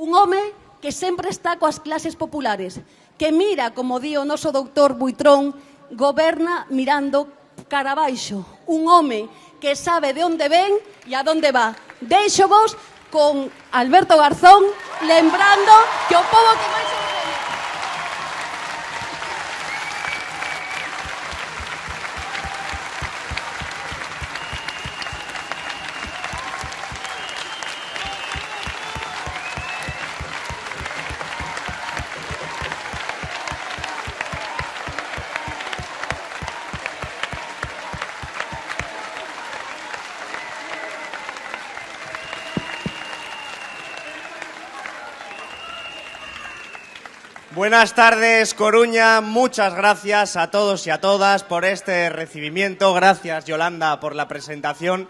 Un home que sempre está coas clases populares, que mira, como di o noso doutor Buitrón, goberna mirando cara abaixo. Un home que sabe de onde ven e a donde va. Deixo vos con Alberto Garzón, lembrando que o pobo que máis se ve. Buenas tardes, Coruña. Muchas gracias a todos y a todas por este recibimiento. Gracias, Yolanda, por la presentación.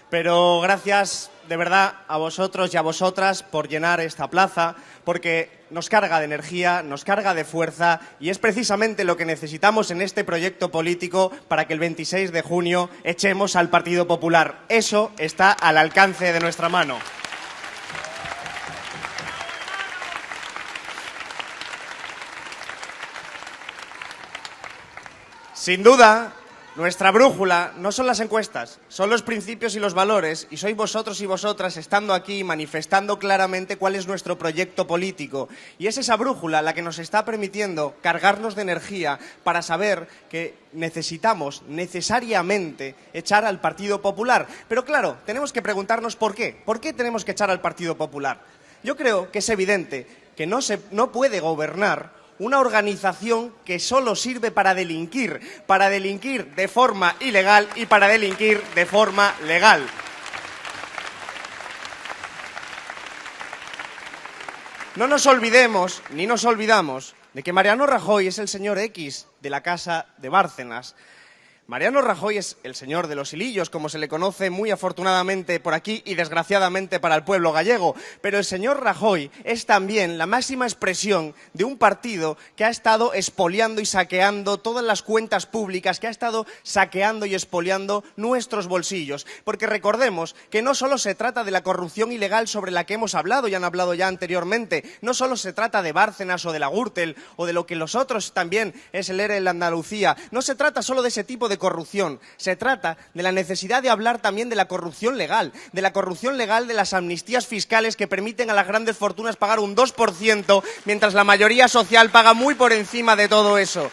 Pero gracias, de verdad, a vosotros y a vosotras por llenar esta plaza, porque nos carga de energía, nos carga de fuerza y es precisamente lo que necesitamos en este proyecto político para que el 26 de junio echemos al Partido Popular. Eso está al alcance de nuestra mano. Sin duda, nuestra brújula no son las encuestas, son los principios y los valores, y sois vosotros y vosotras estando aquí manifestando claramente cuál es nuestro proyecto político. Y es esa brújula la que nos está permitiendo cargarnos de energía para saber que necesitamos necesariamente echar al Partido Popular. Pero claro, tenemos que preguntarnos por qué. ¿Por qué tenemos que echar al Partido Popular? Yo creo que es evidente que no puede gobernar una organización que solo sirve para delinquir de forma ilegal y para delinquir de forma legal. No nos olvidemos, ni nos olvidamos, de que Mariano Rajoy es el señor X de la Casa de Bárcenas. Mariano Rajoy es el señor de los hilillos, como se le conoce muy afortunadamente por aquí y desgraciadamente para el pueblo gallego. Pero el señor Rajoy es también la máxima expresión de un partido que ha estado expoliando y saqueando todas las cuentas públicas, que ha estado saqueando y expoliando nuestros bolsillos. Porque recordemos que no solo se trata de la corrupción ilegal sobre la que hemos hablado y han hablado ya anteriormente, no solo se trata de Bárcenas o de la Gürtel o de lo que los otros también es el ERE en la Andalucía, no se trata solo de ese tipo de corrupción, se trata de la necesidad de hablar también de la corrupción legal de las amnistías fiscales que permiten a las grandes fortunas pagar un 2%, mientras la mayoría social paga muy por encima de todo eso.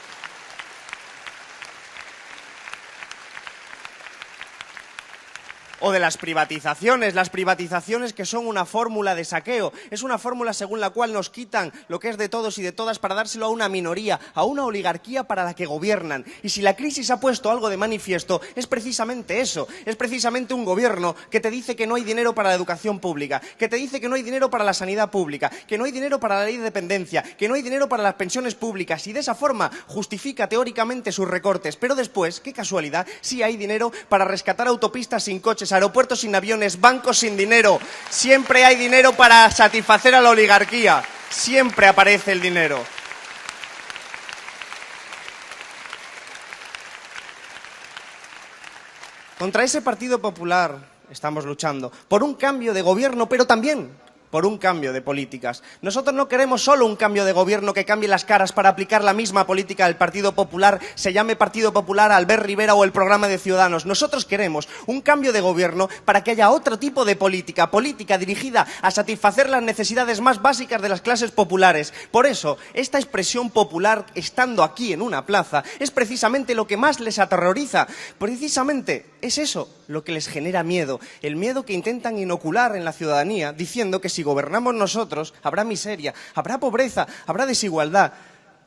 O de las privatizaciones que son una fórmula de saqueo. Es una fórmula según la cual nos quitan lo que es de todos y de todas para dárselo a una minoría, a una oligarquía para la que gobiernan. Y si la crisis ha puesto algo de manifiesto, es precisamente eso. Es precisamente un gobierno que te dice que no hay dinero para la educación pública, que te dice que no hay dinero para la sanidad pública, que no hay dinero para la ley de dependencia, que no hay dinero para las pensiones públicas, y de esa forma justifica teóricamente sus recortes. Pero después, qué casualidad, sí hay dinero para rescatar autopistas sin coches, aeropuertos sin aviones, bancos sin dinero. Siempre hay dinero para satisfacer a la oligarquía. Siempre aparece el dinero. Contra ese Partido Popular estamos luchando por un cambio de gobierno, pero también por un cambio de políticas. Nosotros no queremos solo un cambio de gobierno que cambie las caras para aplicar la misma política del Partido Popular, se llame Partido Popular, Albert Rivera o el programa de Ciudadanos. Nosotros queremos un cambio de gobierno para que haya otro tipo de política dirigida a satisfacer las necesidades más básicas de las clases populares. Por eso, esta expresión popular, estando aquí en una plaza, es precisamente lo que más les aterroriza. Precisamente es eso lo que les genera miedo, el miedo que intentan inocular en la ciudadanía, diciendo que si gobernamos nosotros habrá miseria, habrá pobreza, habrá desigualdad.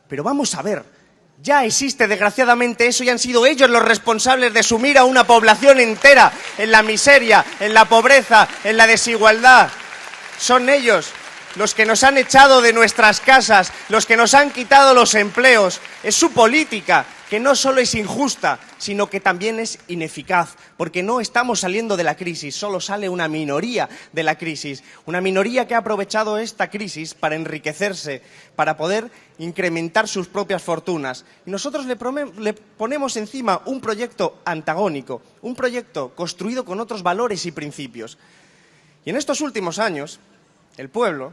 Pero vamos a ver, ya existe desgraciadamente eso y han sido ellos los responsables de sumir a una población entera en la miseria, en la pobreza, en la desigualdad. Son ellos los que nos han echado de nuestras casas, los que nos han quitado los empleos. Es su política, que no solo es injusta, sino que también es ineficaz, porque no estamos saliendo de la crisis, solo sale una minoría de la crisis, una minoría que ha aprovechado esta crisis para enriquecerse, para poder incrementar sus propias fortunas. Y nosotros le ponemos encima un proyecto antagónico, un proyecto construido con otros valores y principios. Y en estos últimos años, el pueblo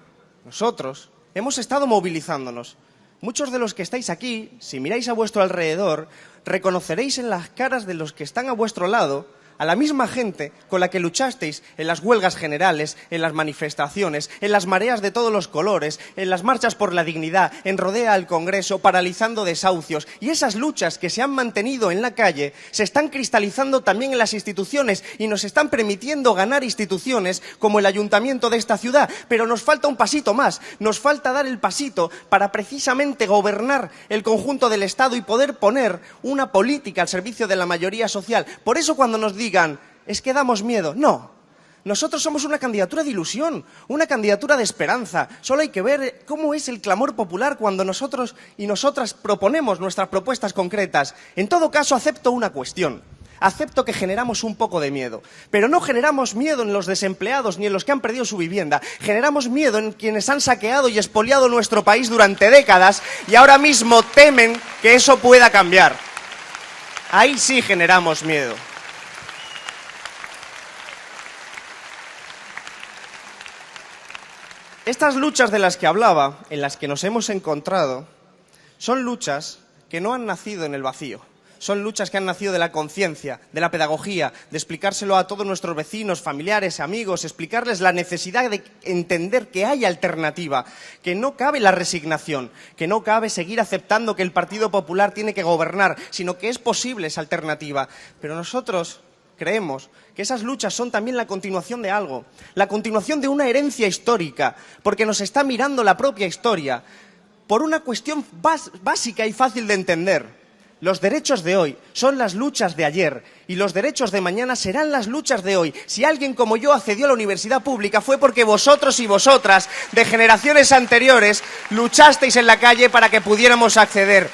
nosotros, hemos estado movilizándonos. Muchos de los que estáis aquí, si miráis a vuestro alrededor, reconoceréis en las caras de los que están a vuestro lado a la misma gente con la que luchasteis en las huelgas generales, en las manifestaciones, en las mareas de todos los colores, en las marchas por la dignidad, en Rodea al Congreso, paralizando desahucios. Y esas luchas que se han mantenido en la calle se están cristalizando también en las instituciones y nos están permitiendo ganar instituciones como el ayuntamiento de esta ciudad. Pero nos falta un pasito más, nos falta dar el pasito para precisamente gobernar el conjunto del Estado y poder poner una política al servicio de la mayoría social. Por eso cuando nos digan, es que damos miedo. No, nosotros somos una candidatura de ilusión, una candidatura de esperanza. Solo hay que ver cómo es el clamor popular cuando nosotros y nosotras proponemos nuestras propuestas concretas. En todo caso, acepto una cuestión. Acepto que generamos un poco de miedo, pero no generamos miedo en los desempleados ni en los que han perdido su vivienda. Generamos miedo en quienes han saqueado y expoliado nuestro país durante décadas y ahora mismo temen que eso pueda cambiar. Ahí sí generamos miedo. Estas luchas de las que hablaba, en las que nos hemos encontrado, son luchas que no han nacido en el vacío. Son luchas que han nacido de la conciencia, de la pedagogía, de explicárselo a todos nuestros vecinos, familiares, amigos, explicarles la necesidad de entender que hay alternativa, que no cabe la resignación, que no cabe seguir aceptando que el Partido Popular tiene que gobernar, sino que es posible esa alternativa. Pero nosotros creemos que esas luchas son también la continuación de algo, la continuación de una herencia histórica, porque nos está mirando la propia historia, por una cuestión básica y fácil de entender. Los derechos de hoy son las luchas de ayer y los derechos de mañana serán las luchas de hoy. Si alguien como yo accedió a la universidad pública fue porque vosotros y vosotras, de generaciones anteriores, luchasteis en la calle para que pudiéramos acceder.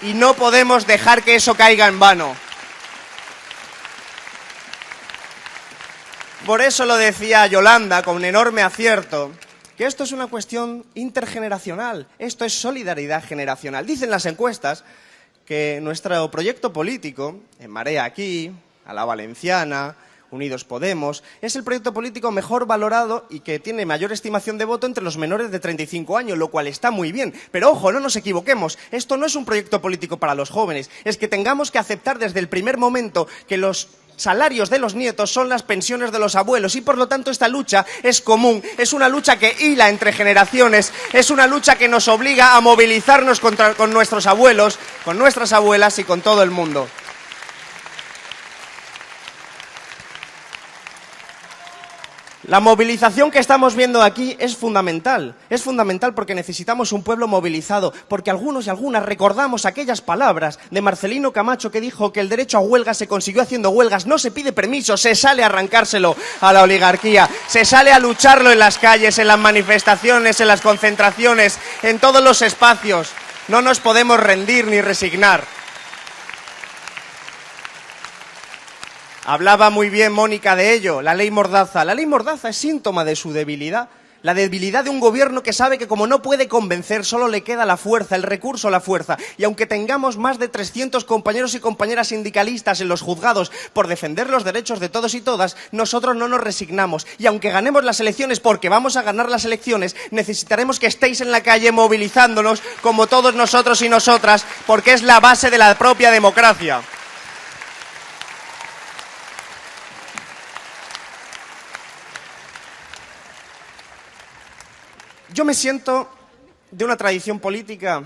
Y no podemos dejar que eso caiga en vano. Por eso lo decía Yolanda con enorme acierto, que esto es una cuestión intergeneracional, esto es solidaridad generacional. Dicen las encuestas que nuestro proyecto político, En Marea aquí, a la Valenciana, Unidos Podemos, es el proyecto político mejor valorado y que tiene mayor estimación de voto entre los menores de 35 años, lo cual está muy bien. Pero ojo, no nos equivoquemos, esto no es un proyecto político para los jóvenes, es que tengamos que aceptar desde el primer momento que los salarios de los nietos son las pensiones de los abuelos y por lo tanto esta lucha es común, es una lucha que hila entre generaciones, es una lucha que nos obliga a movilizarnos con nuestros abuelos, con nuestras abuelas y con todo el mundo. La movilización que estamos viendo aquí es fundamental porque necesitamos un pueblo movilizado, porque algunos y algunas recordamos aquellas palabras de Marcelino Camacho que dijo que el derecho a huelga se consiguió haciendo huelgas, no se pide permiso, se sale a arrancárselo a la oligarquía, se sale a lucharlo en las calles, en las manifestaciones, en las concentraciones, en todos los espacios. No nos podemos rendir ni resignar. Hablaba muy bien Mónica de ello, la ley Mordaza. La ley Mordaza es síntoma de su debilidad, la debilidad de un gobierno que sabe que como no puede convencer, solo le queda la fuerza, el recurso a la fuerza. Y aunque tengamos más de 300 compañeros y compañeras sindicalistas en los juzgados por defender los derechos de todos y todas, nosotros no nos resignamos. Y aunque ganemos las elecciones, porque vamos a ganar las elecciones, necesitaremos que estéis en la calle movilizándonos como todos nosotros y nosotras, porque es la base de la propia democracia. Yo me siento de una tradición política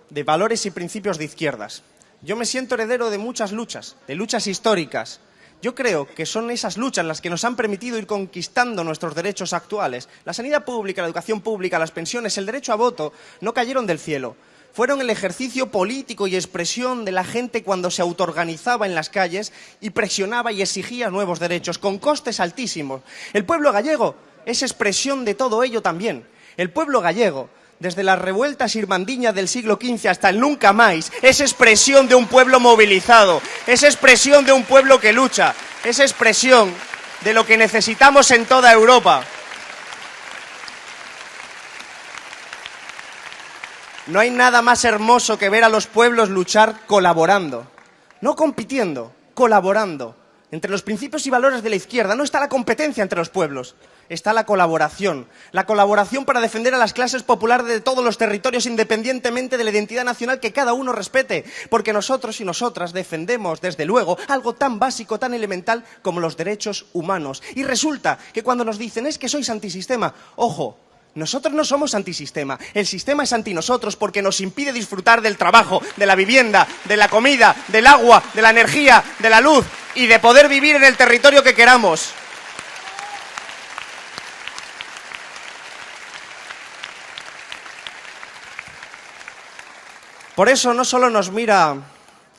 de valores y principios de izquierdas. Yo me siento heredero de muchas luchas, de luchas históricas. Yo creo que son esas luchas las que nos han permitido ir conquistando nuestros derechos actuales. La sanidad pública, la educación pública, las pensiones, el derecho a voto no cayeron del cielo. Fueron el ejercicio político y expresión de la gente cuando se autoorganizaba en las calles y presionaba y exigía nuevos derechos, con costes altísimos. El pueblo gallego es expresión de todo ello también. El pueblo gallego, desde las revueltas irmandiñas del siglo XV hasta el nunca más, es expresión de un pueblo movilizado, es expresión de un pueblo que lucha, es expresión de lo que necesitamos en toda Europa. No hay nada más hermoso que ver a los pueblos luchar colaborando, no compitiendo, colaborando. entre los principios y valores de la izquierda no está la competencia entre los pueblos, está la colaboración para defender a las clases populares de todos los territorios independientemente de la identidad nacional que cada uno respete, porque nosotros y nosotras defendemos, desde luego, algo tan básico, tan elemental como los derechos humanos. Y resulta que cuando nos dicen es que sois antisistema, ojo, nosotros no somos antisistema, el sistema es anti nosotros porque nos impide disfrutar del trabajo, de la vivienda, de la comida, del agua, de la energía, de la luz y de poder vivir en el territorio que queramos. Por eso no solo nos mira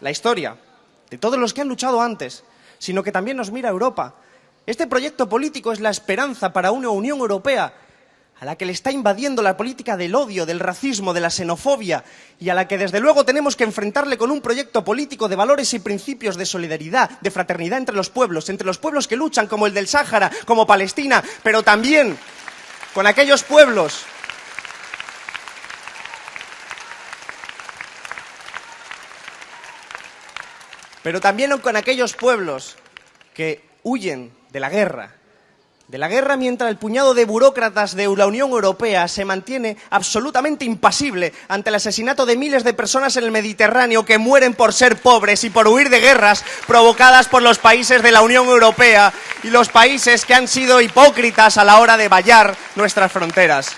la historia de todos los que han luchado antes, sino que también nos mira Europa. Este proyecto político es la esperanza para una Unión Europea a la que le está invadiendo la política del odio, del racismo, de la xenofobia y a la que desde luego tenemos que enfrentarle con un proyecto político de valores y principios de solidaridad, de fraternidad entre los pueblos que luchan como el del Sáhara, como Palestina, pero también con aquellos pueblos que huyen de la guerra mientras el puñado de burócratas de la Unión Europea se mantiene absolutamente impasible ante el asesinato de miles de personas en el Mediterráneo que mueren por ser pobres y por huir de guerras provocadas por los países de la Unión Europea y los países que han sido hipócritas a la hora de vallar nuestras fronteras.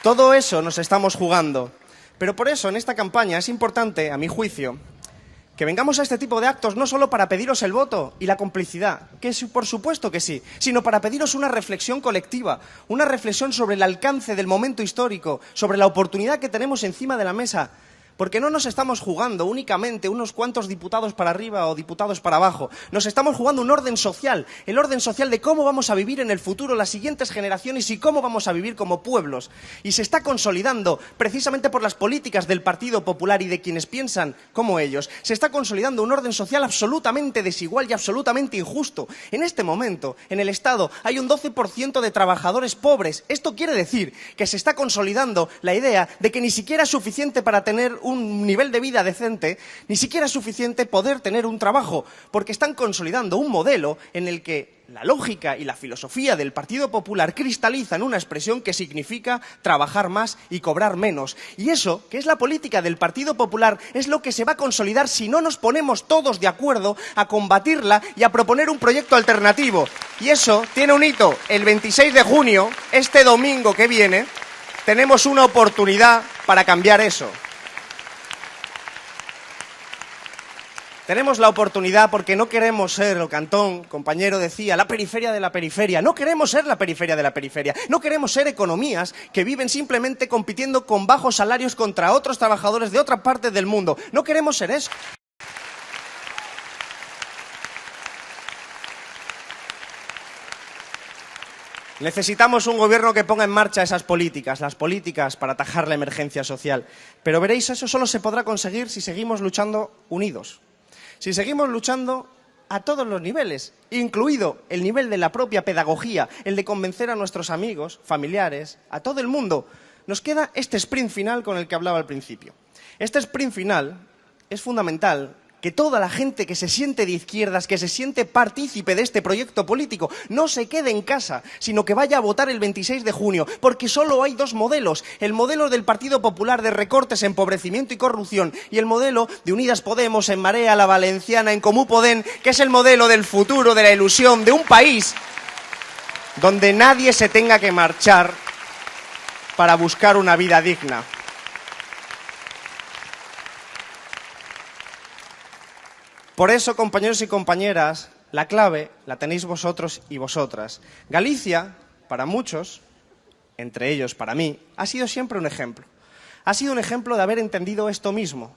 Todo eso nos estamos jugando. Pero por eso en esta campaña es importante, a mi juicio, que vengamos a este tipo de actos no solo para pediros el voto y la complicidad, que por supuesto que sí, sino para pediros una reflexión colectiva, una reflexión sobre el alcance del momento histórico, sobre la oportunidad que tenemos encima de la mesa, porque no nos estamos jugando únicamente unos cuantos diputados para arriba o diputados para abajo, nos estamos jugando un orden social, el orden social de cómo vamos a vivir en el futuro las siguientes generaciones y cómo vamos a vivir como pueblos. Y se está consolidando, precisamente por las políticas del Partido Popular y de quienes piensan como ellos, se está consolidando un orden social absolutamente desigual y absolutamente injusto. En este momento, en el Estado, hay un 12% de trabajadores pobres. Esto quiere decir que se está consolidando la idea de que ni siquiera es suficiente para tener un nivel de vida decente, ni siquiera es suficiente poder tener un trabajo, porque están consolidando un modelo en el que la lógica y la filosofía del Partido Popular cristalizan una expresión que significa trabajar más y cobrar menos. Y eso, que es la política del Partido Popular, es lo que se va a consolidar si no nos ponemos todos de acuerdo a combatirla y a proponer un proyecto alternativo. Y eso tiene un hito. El 26 de junio, este domingo que viene, tenemos una oportunidad para cambiar eso. Tenemos la oportunidad porque no queremos ser, lo que Antón, compañero, decía, la periferia de la periferia. No queremos ser la periferia de la periferia. No queremos ser economías que viven simplemente compitiendo con bajos salarios contra otros trabajadores de otra parte del mundo. No queremos ser eso. Necesitamos un gobierno que ponga en marcha esas políticas, las políticas para atajar la emergencia social. Pero veréis, eso solo se podrá conseguir si seguimos luchando unidos. Si seguimos luchando a todos los niveles, incluido el nivel de la propia pedagogía, el de convencer a nuestros amigos, familiares, a todo el mundo, nos queda este sprint final con el que hablaba al principio. Este sprint final es fundamental que toda la gente que se siente de izquierdas, que se siente partícipe de este proyecto político, no se quede en casa, sino que vaya a votar el 26 de junio, porque solo hay dos modelos, el modelo del Partido Popular de recortes, empobrecimiento y corrupción, y el modelo de Unidas Podemos, En Marea, La Valenciana, En Comú Podem, que es el modelo del futuro, de la ilusión, de un país donde nadie se tenga que marchar para buscar una vida digna. Por eso, compañeros y compañeras, la clave la tenéis vosotros y vosotras. Galicia, para muchos, entre ellos para mí, ha sido siempre un ejemplo. Ha sido un ejemplo de haber entendido esto mismo.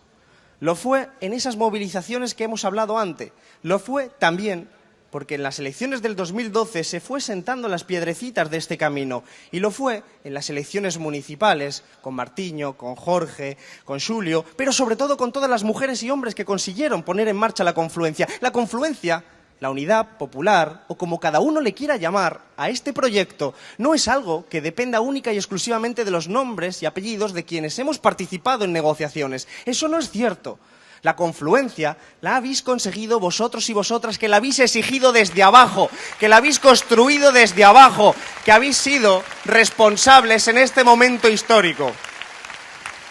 Lo fue en esas movilizaciones que hemos hablado antes. Lo fue también porque en las elecciones del 2012 se fue sentando las piedrecitas de este camino. Y lo fue en las elecciones municipales, con Martiño, con Jorge, con Xulio, pero sobre todo con todas las mujeres y hombres que consiguieron poner en marcha la confluencia. La confluencia La unidad popular, o como cada uno le quiera llamar a este proyecto, no es algo que dependa única y exclusivamente de los nombres y apellidos de quienes hemos participado en negociaciones. Eso no es cierto. La confluencia la habéis conseguido vosotros y vosotras, que la habéis exigido desde abajo, que la habéis construido desde abajo, que habéis sido responsables en este momento histórico.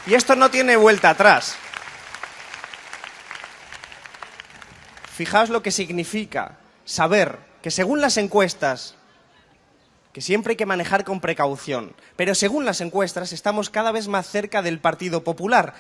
Y esto no tiene vuelta atrás. Fijaos lo que significa saber que según las encuestas, que siempre hay que manejar con precaución, pero según las encuestas estamos cada vez más cerca del Partido Popular.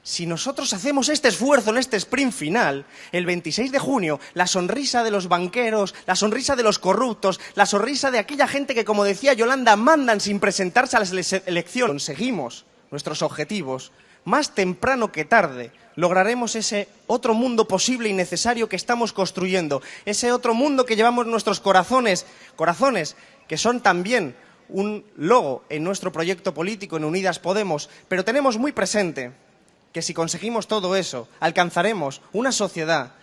Si nosotros hacemos este esfuerzo en este sprint final, el 26 de junio, la sonrisa de los banqueros, la sonrisa de los corruptos, la sonrisa de aquella gente que, como decía Yolanda, mandan sin presentarse a las elecciones, conseguimos nuestros objetivos, más temprano que tarde lograremos ese otro mundo posible y necesario que estamos construyendo, ese otro mundo que llevamos en nuestros corazones, corazones que son también un logo en nuestro proyecto político en Unidas Podemos, pero tenemos muy presente que si conseguimos todo eso, alcanzaremos una sociedad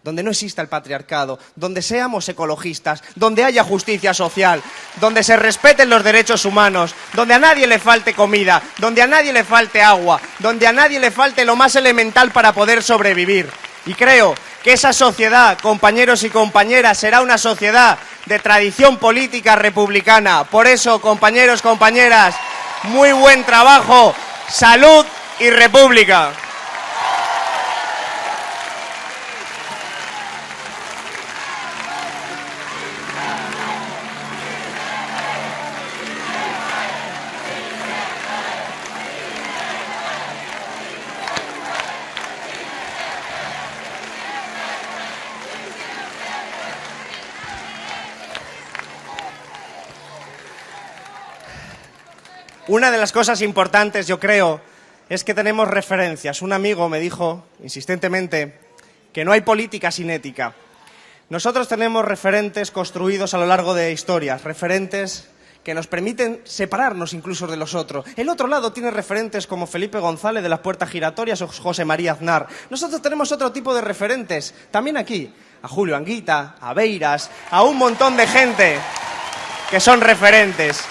donde no exista el patriarcado, donde seamos ecologistas, donde haya justicia social, donde se respeten los derechos humanos, donde a nadie le falte comida, donde a nadie le falte agua, donde a nadie le falte lo más elemental para poder sobrevivir. Y creo que esa sociedad, compañeros y compañeras, será una sociedad de tradición política republicana. Por eso, compañeros, compañeras, muy buen trabajo, salud y república. Una de las cosas importantes, yo creo, es que tenemos referencias. Un amigo me dijo insistentemente que no hay política sin ética. Nosotros tenemos referentes construidos a lo largo de historias, referentes que nos permiten separarnos incluso de los otros. El otro lado tiene referentes como Felipe González de las Puertas Giratorias o José María Aznar. Nosotros tenemos otro tipo de referentes, también aquí, a Julio Anguita, a Beiras, a un montón de gente que son referentes.